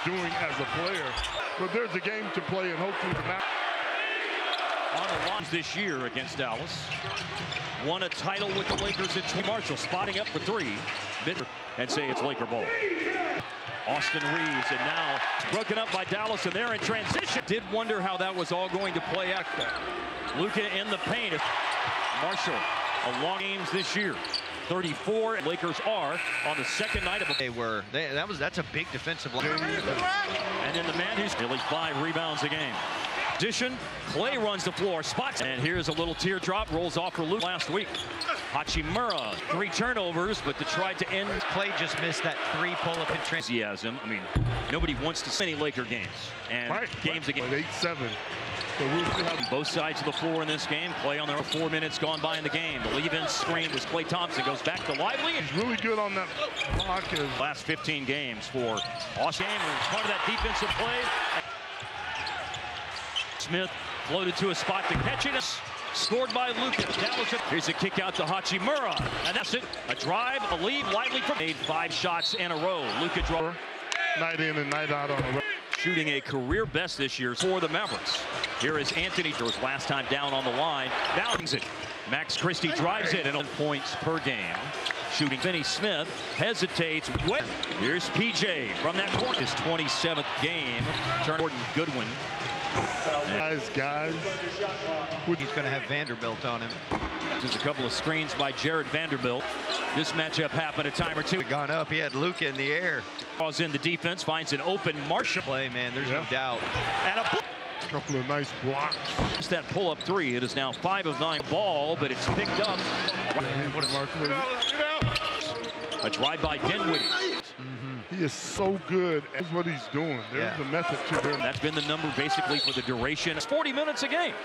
doing as a player. But there's a game to play, and hopefully the match. On the lines this year against Dallas. Won a title with the Lakers at Marshall, spotting up for three. And say it's Laker ball. Austin Reeves, and now broken up by Dallas, and they're in transition. Did wonder how that was all going to play out. Luka in the paint. Marshall, a long games this year. 34. Lakers are on the second night of that's a big defensive line. And then the man who's nearly 5 rebounds a game. Addition, Clay runs the floor, spots, and here's a little teardrop, rolls off for Luke last week. Hachimura, 3 turnovers, but they tried to end. Clay just missed that 3 pull-up in enthusiasm. I mean, nobody wants to see any Laker games. And games again. 8-7. So we'll see how both sides of the floor in this game. Clay on there, 4 minutes gone by in the game. The leave-in screen was Klay Thompson, goes back to Lively. He's really good on that block. Last 15 games for Austin. Part of that defensive play. Smith floated to a spot to catch it. Scored by Luka. Here's a kick out to Hachimura. And that's it. A drive, a lead, Lively made 5 shots in a row. Luka draw. Night in and night out on the road. Shooting a career best this year for the Mavericks. Here is Anthony. His last time down on the line. Bouncing it. Max Christie drives it and 1 points per game. Shooting. Finney Smith hesitates. Here's PJ from that corner. His 27th game. Jordan Goodwin. Guys. He's going to have Vanderbilt on him. Just a couple of screens by Jared Vanderbilt. This matchup happened a time or two. Gone up. He had Luka in the air. Draws in the defense, finds an open Marshall. Play, man. There's no doubt. And a couple of nice blocks. It's that pull-up 3. It is now 5 of 9 ball, but it's picked up. A drive by Dinwiddie. He is so good at what he's doing. There's a method to him. That's been the number basically for the duration. It's 40 minutes a game.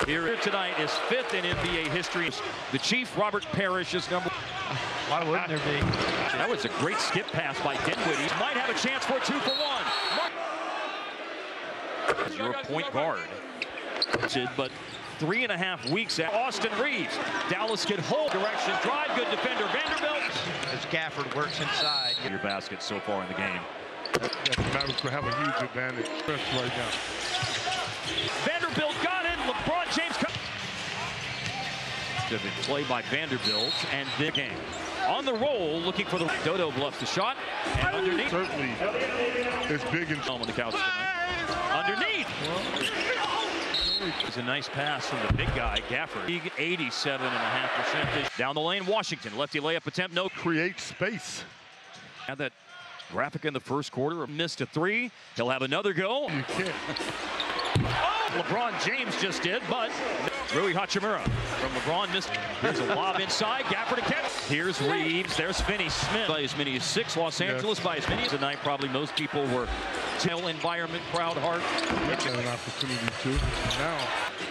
Here tonight is 5th in NBA history. The Chief, Robert Parrish, is number. Why wouldn't there be? That was a great skip pass by Dinwiddie. Might have a chance for 2 for 1. As your point guard. But 3.5 weeks at Austin Reeves. Dallas can hold direction. Drive, good defender. Vanderbilt. As Gafford works inside. Your basket so far in the game. The Mavericks will have a huge advantage right now. Vanderbilt got it. LeBron James. Good play by Vanderbilt. And the game. On the roll, looking for the Dodo bluffs the shot. And underneath. Certainly. It's big and on the couch tonight. Underneath. It's a nice pass from the big guy, Gafford. 87.5%. Down the lane, Washington. Lefty layup attempt, no. Create space. Had that graphic in the first quarter. Missed a 3. He'll have another go. You can't. Oh, LeBron James just did, but Rui Hachimura from LeBron missed. Here's a lob inside. Gafford to catch. Here's Reeves. There's Finney Smith. By as many as 6. Los Angeles by as many as tonight. Probably most people were tail environment, crowd heart. An opportunity too. Now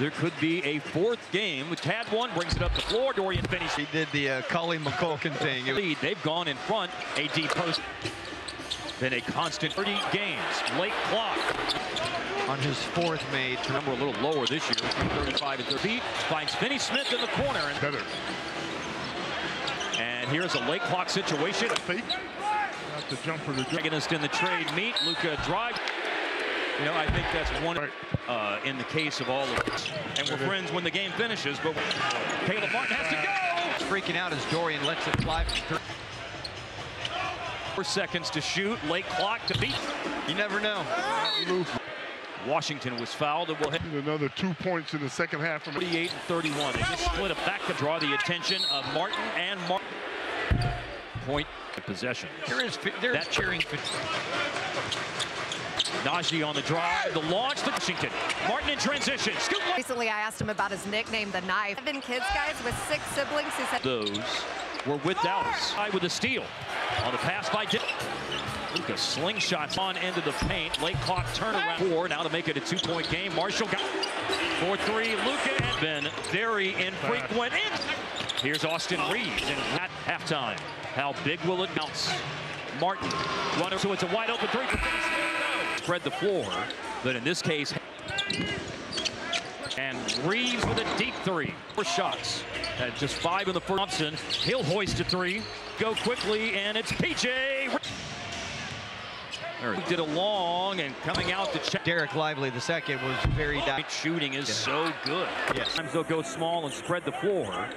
there could be a 4th game, which had one, brings it up the floor. Dorian Finney. He did the Cully McCulkin thing. They've gone in front. A deep post. Been a constant 30 games. Late clock. On his 4th made. Number a little lower this year. 35 and 30. Finds Finney Smith in the corner. Better. And here's a late clock situation. Fake. Not the jumper. Protagonist in the trade meet. Luka drive. You know, I think that's one in the case of all of this. And we're friends when the game finishes, but Caleb Martin has to go. He's freaking out as Dorian lets it fly from 3. 4 seconds to shoot. Late clock to beat. You never know. Washington was fouled. It will hit another 2 points in the second half. 48 and 31. They just split it back to draw the attention of Martin and Martin. Point possession. There's cheering. Najee on the drive, the launch to Washington. Martin in transition. Recently, I asked him about his nickname, the Knife. 7 kids, guys, with 6 siblings. He said those were with Dallas. With a steal on the pass by Luka. Slingshots on into the paint. Late clock turnaround. 4 now to make it a 2-point game. Marshall got 4-3. Luka has been very infrequent. Here's Austin Reeves at halftime. How big will it bounce? Martin runner, so it's a wide open 3 for Finney Smith. Spread the floor, but in this case, and Reeves with a deep 3. 4 shots. Had just 5 in the first. Thompson, he'll hoist a 3. Go quickly, and it's PJ. Did a long and coming out to check. Derek Lively, the second, was very shooting is so good. Yes. Sometimes they'll go small and spread the floor.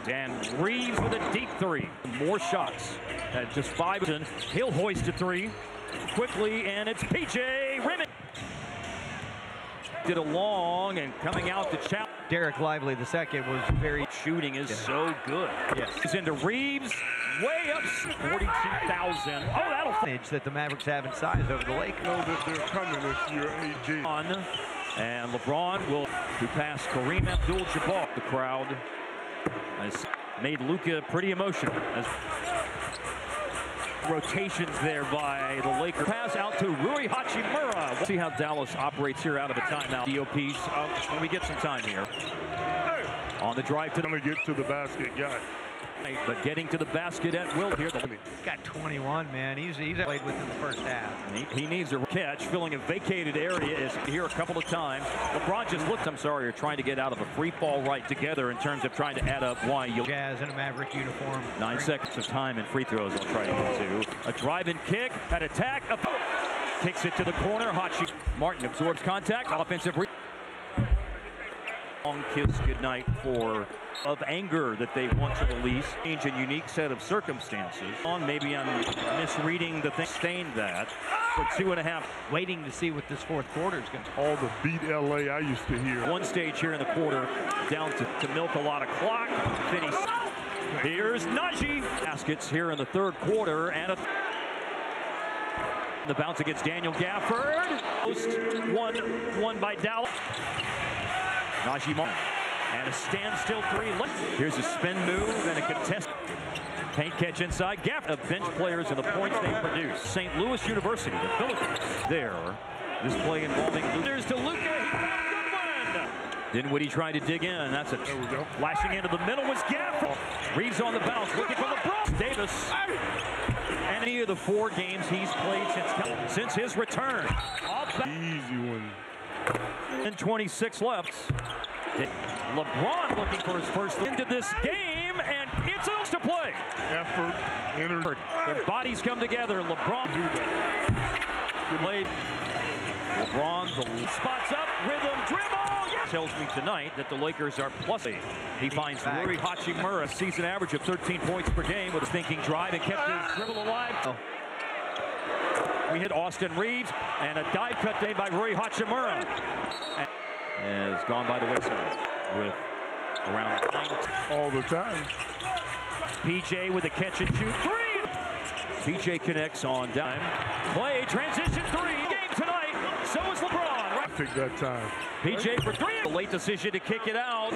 Dan Reeves with a deep three. More shots at just 5. He'll hoist a three quickly, and it's PJ Rimmon. Did a long and coming out to challenge. Derek Lively, the second, was very shooting is so good. Yes. He's into Reeves, way up 42,000. Oh, that'll that the Mavericks have in size over the Lakers. Know that they're coming this year, AG. And LeBron will pass Kareem Abdul-Jabbar. The crowd has made Luka pretty emotional. As rotations there by the Lakers. Pass out to Rui Hachimura. We'll see how Dallas operates here out of a timeout. DOPs when we get some time here. On the drive to Gonna get to the basket, guy. But getting to the basket at will here. He's got 21, man. He's played within the first half. He needs a catch, filling a vacated area. Is here a couple of times. LeBron just looked. I'm sorry, you're trying to get out of a free fall right together in terms of trying to add up why you. Jazz in a Maverick uniform. 9 seconds of time and free throws. I'll try to get to a drive-in kick, an attack, kicks it to the corner. Martin absorbs contact. Offensive. Long kiss goodnight of anger that they want to release. Change a unique set of circumstances. Maybe I'm misreading the thing. Sustained that for 2.5. Waiting to see what this fourth quarter is going to. All the beat LA I used to hear. One stage here in the quarter, down to milk a lot of clock. Finish. Here's Najee. Baskets here in the third quarter, and the bounce against Daniel Gafford. Post one by Dallas. Najee Martin. And a standstill three. Here's a spin move and a contest. Paint catch inside. Gap of bench players and the points they produce. St. Louis University, the Philippines. There. This play involving There's to Luka. Good one. Dinwiddie tried to dig in. That's it. There we go. Flashing into the middle was Gap. Reeves on the bounce. Looking for LeBron. Davis. And any of the 4 games he's played since his return. Easy one. And 26 left. LeBron looking for his first into this game, and it's else to play. Effort, energy. Their bodies come together. LeBron played. LeBron the spots up, rhythm, dribble. Yeah. Tells me tonight that the Lakers are +8. He finds Rui Hachimura, a season average of 13 points per game with a thinking drive and kept his dribble alive. We hit Austin Reeves and a dive cut made by Rui Hachimura. Has gone by the wayside with around 9 all the time. PJ with a catch and shoot three. PJ connects on dime. Play transition three. Game tonight. So is LeBron. I think that time. PJ for 3. A late decision to kick it out.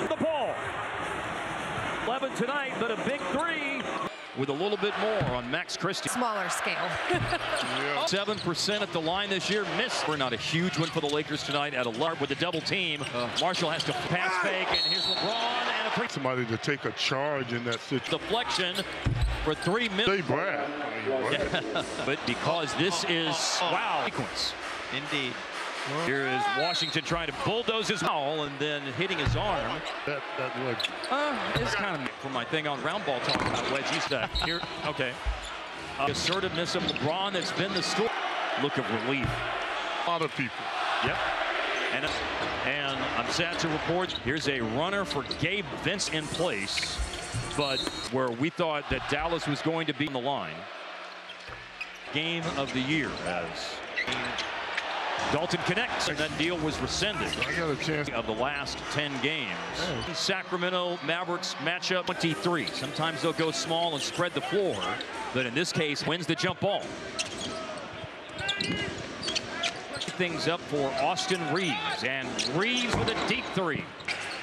The ball. 11 tonight, but a big 3. With a little bit more on Max Christie. Smaller scale. 7% at the line this year. Missed. We're not a huge one for the Lakers tonight at a large with the double team. Marshall has to pass fake, and here's LeBron and a 3. Somebody to take a charge in that situation. Deflection for 3 minutes. They brag. But because this is wow sequence. Indeed. Here is Washington trying to bulldoze his foul and then hitting his arm. That leg. It's kind of for my thing on round ball talking about wedgie stuff. Here, okay. Assertiveness of LeBron that's been the story. Look of relief. A lot of people. Yep. And I'm sad to report here's a runner for Gabe Vince in place, but where we thought that Dallas was going to be on the line. Game of the year as Dalton connects, and that deal was rescinded. I got a chance Of the last 10 games. Sacramento Mavericks matchup 23. Sometimes they'll go small and spread the floor, but in this case, wins the jump ball. Things up for Austin Reeves, and Reeves with a deep 3.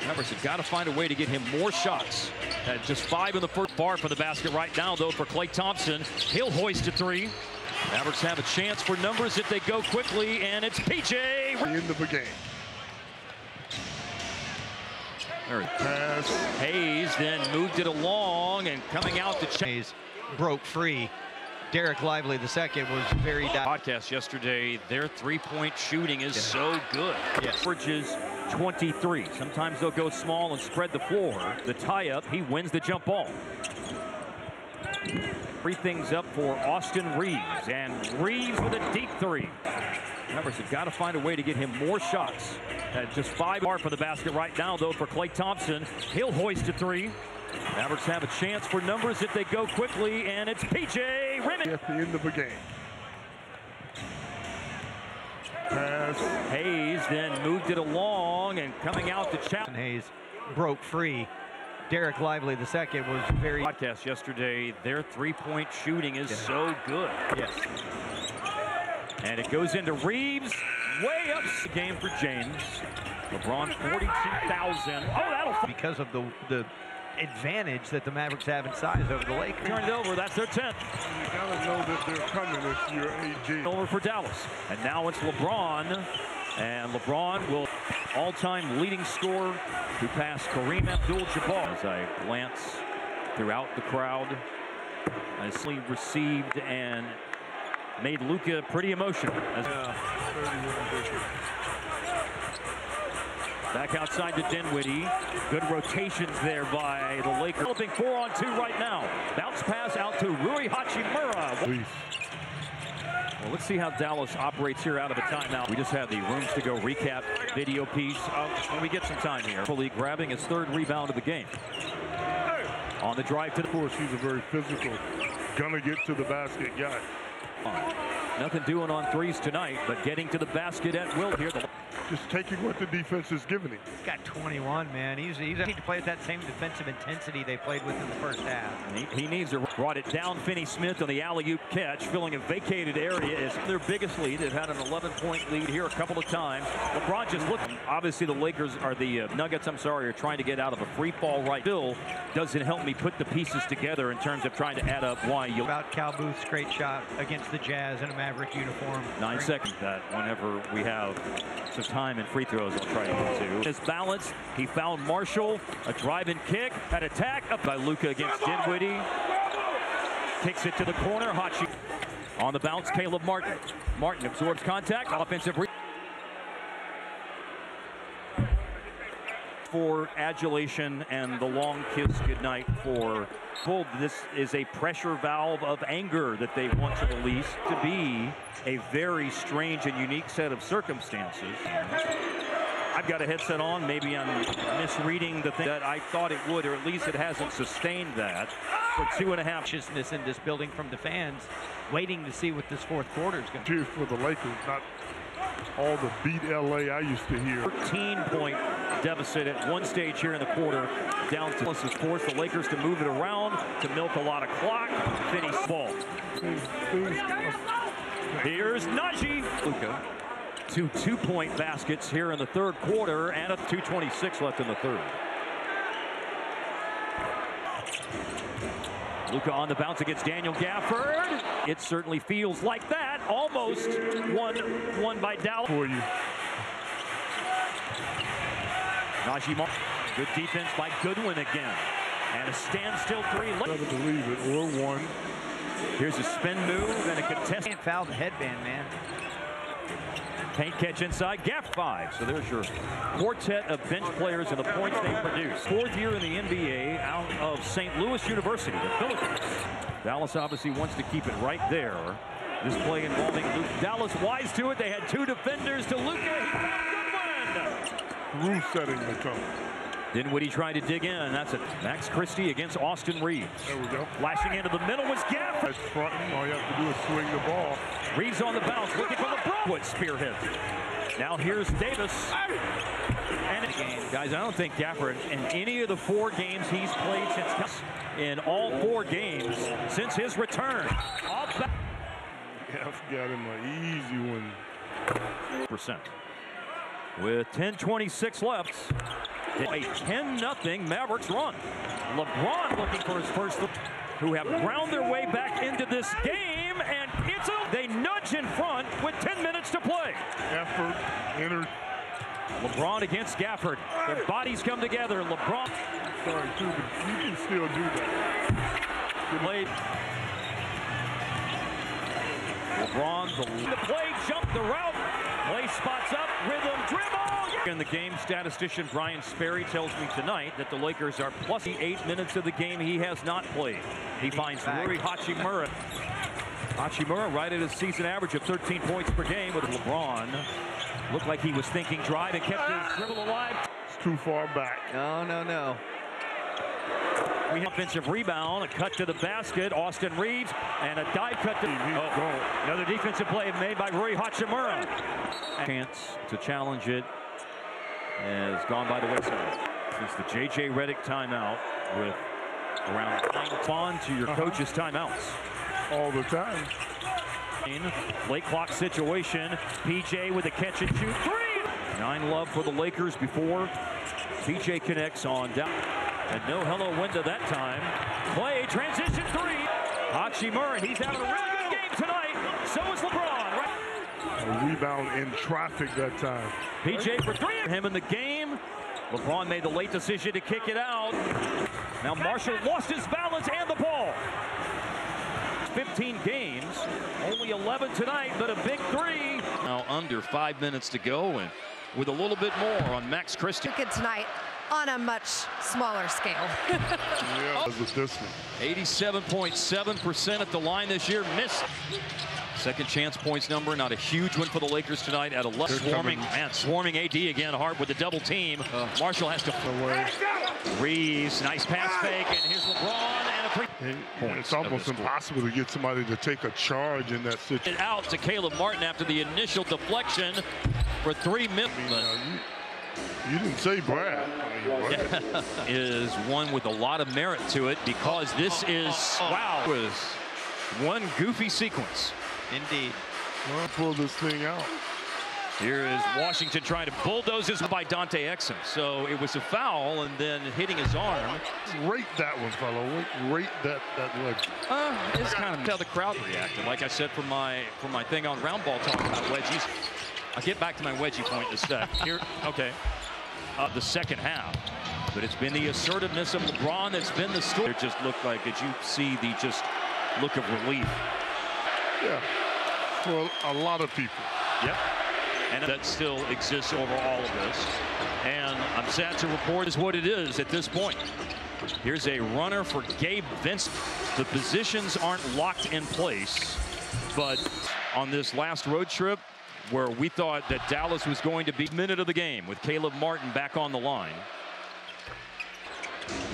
Mavericks have got to find a way to get him more shots. At just 5 in the first. Far from the basket right now, though, for Klay Thompson. He'll hoist a 3. Mavericks have a chance for numbers if they go quickly, and it's PJ. the end of the game. Pass. Hayes then moved it along and coming out to Hayes broke free. Derek Lively, the second, was very podcast yesterday. Their 3-point shooting is so good. Yes. Averages 23. Sometimes they'll go small and spread the floor. The tie-up, he wins the jump ball. Free things up for Austin Reeves, and Reeves with a deep three. Mavericks have got to find a way to get him more shots. At just 5 hard for the basket right now, though, for Klay Thompson. He'll hoist a three. Mavericks have a chance for numbers if they go quickly, and it's PJ Rimmon. At the end of a game. Pass. Hayes then moved it along, and coming out to challenge. Hayes broke free. Derek Lively the second was very. Podcast yesterday, their three-point shooting is so good. Yes. And it goes into Reeves, way up the game for James. LeBron 42,000. Oh, that'll because of the advantage that the Mavericks have in size over the Lakers. Turn it over. That's their 10th. You gotta know that they're coming if you're AG. Over for Dallas, and now it's LeBron, and LeBron will all-time leading scorer who passed Kareem Abdul-Jabbar. As I glance throughout the crowd, nicely received and made Luka pretty emotional. Back outside to Dinwiddie. Good rotations there by the Lakers. Developing 4-on-2 right now. Bounce pass out to Rui Hachimura. Well, let's see how Dallas operates here out of a timeout. We just had the Rooms to Go recap video piece when we get some time here. Fully grabbing his 3rd rebound of the game. On the drive to the... Of course, he's a very physical, gonna get to the basket guy. Nothing doing on threes tonight, but getting to the basket at will here. Just taking what the defense is giving him. He's got 21, man. He's need to play at that same defensive intensity they played with in the first half. He needs to brought it down. Finney-Smith on the alley-oop catch, filling a vacated area. Is their biggest lead. They've had an 11-point lead here a couple of times. LeBron just looking. Obviously, the Lakers are the Nuggets. I'm sorry, are trying to get out of a free fall right. Bill doesn't help me put the pieces together in terms of trying to add up why you. About Cal Booth's great shot against the Jazz in a Maverick uniform. 9 seconds. That whenever we have some time and free throws, I'll try to get to. His balance. He found Marshall. A drive-in kick. An attack up by Luka against Dinwiddie. Kicks it to the corner. Hachi on the bounce. Caleb Martin. Martin absorbs contact. Offensive. For adulation and the long kiss goodnight for Bull. This is a pressure valve of anger that they want to release. To be a very strange and unique set of circumstances. I've got a headset on. Maybe I'm misreading the thing that I thought it would, or at least it hasn't sustained that for 2.5. Anxiousness in this building from the fans, waiting to see what this 4th quarter is going to do for the Lakers. Not all the beat LA I used to hear. 13-point deficit at one stage here in the quarter. Down to has forced the Lakers to move it around, to milk a lot of clock. Finish ball. Here's Najee. Luka. 2 2-point baskets here in the 3rd quarter, and a 2:26 left in the 3rd. Luka on the bounce against Daniel Gafford. It certainly feels like that. Almost won by Dallas. For you. Najee Martin. Good defense by Goodwin again. And a standstill 3. I don't believe it. Or 1. Here's a spin move and a contest. can't foul the headband, man. Paint catch inside, gap 5. So there's your quartet of bench players and the points they produce. 4th year in the NBA out of St. Louis University, the Philippines. Dallas obviously wants to keep it right there. This play involving Luke. Dallas wise to it. They had 2 defenders to Luka. He found Goodwin. Rue setting the tone. Dinwiddie tried to dig in. That's it. Max Christie against Austin Reeves. There we go. Flashing into the middle was Gafford. That's fronting. All you have to do is swing the ball. Reeves on the bounce, looking for LeBron. What spearhead. Now here's Davis. And guys, I don't think Gafford in any of the 4 games he's played since in all 4 games since his return. Gaff got him an easy one. Percent. With 10:26 left. A 10-0 Mavericks run. LeBron looking for his first, who have ground their way back into this game, and they nudge in front with 10 minutes to play. Effort, entered. LeBron against Gafford. Their bodies come together. LeBron. Sorry, too, but you can still do that. Played. LeBron, the play, jumped the route. Play spots up, rhythm, dribble! In the game, statistician Brian Sperry tells me tonight that the Lakers are plus 8 minutes of the game he has not played. He finds Rui Hachimura. Hachimura right at his season average of 13 points per game with LeBron. Looked like he was thinking drive and kept his dribble alive. It's too far back. No. We have offensive rebound, a cut to the basket, Austin Reeves, and a dive cut to another defensive play made by Rui Hachimura. Chance to challenge it has gone by the wayside. It's the J.J. Redick timeout with around 9 on to your coach's timeouts. All the time. Late clock situation. PJ with a catch and shoot three. 9 love for the Lakers before PJ connects on down. And no hello window that time. Clay transition three. Hachimura, he's having a really good game tonight. So is LeBron. Right? A rebound in traffic that time. PJ for three. Him in the game. LeBron made the late decision to kick it out. Now Marshall lost his balance and the ball. 15 games, only 11 tonight, but a big three. Now under 5 minutes to go, and with a little bit more on Max Christie. Good tonight on a much smaller scale. Yeah, with this one. 87.7% at the line this year, missed. Second chance points number, not a huge one for the Lakers tonight at 11. Swarming AD again hard with the double team. Marshall has to away. Reeves, nice pass fake, and here's LeBron and a three. It's almost impossible to get somebody to take a charge in that situation. Out to Caleb Martin after the initial deflection for 3 minutes. You didn't say Brad. Is one with a lot of merit to it because this is was one goofy sequence. Indeed. Well, pull this thing out. Here is Washington trying to bulldoze this by Dante Exum. So it was a foul and then hitting his arm. Rate that one, fellow. Rate that leg. It's kind of how the crowd reacted. Like I said from my thing on Round Ball talking about wedgies. I'll get back to my wedgie point in a sec. Here, okay. The second half. But it's been the assertiveness of LeBron that's been the story. It just looked like, did you see the just look of relief? Yeah, for a lot of people. Yep. And that still exists over all of this. And I'm sad to report is what it is at this point. Here's a runner for Gabe Vincent. The positions aren't locked in place, but on this last road trip where we thought that Dallas was going to be minute of the game with Caleb Martin back on the line.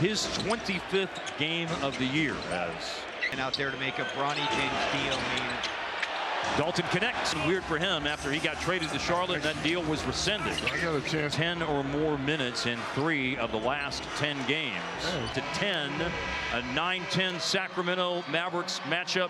His 25th game of the year as and out there to make a Bronny James deal. I mean, Dalton connects. Weird for him after he got traded to Charlotte. That deal was rescinded. I got a chance. 10 or more minutes in 3 of the last 10 games. To 10, a 9-10 Sacramento Mavericks matchup.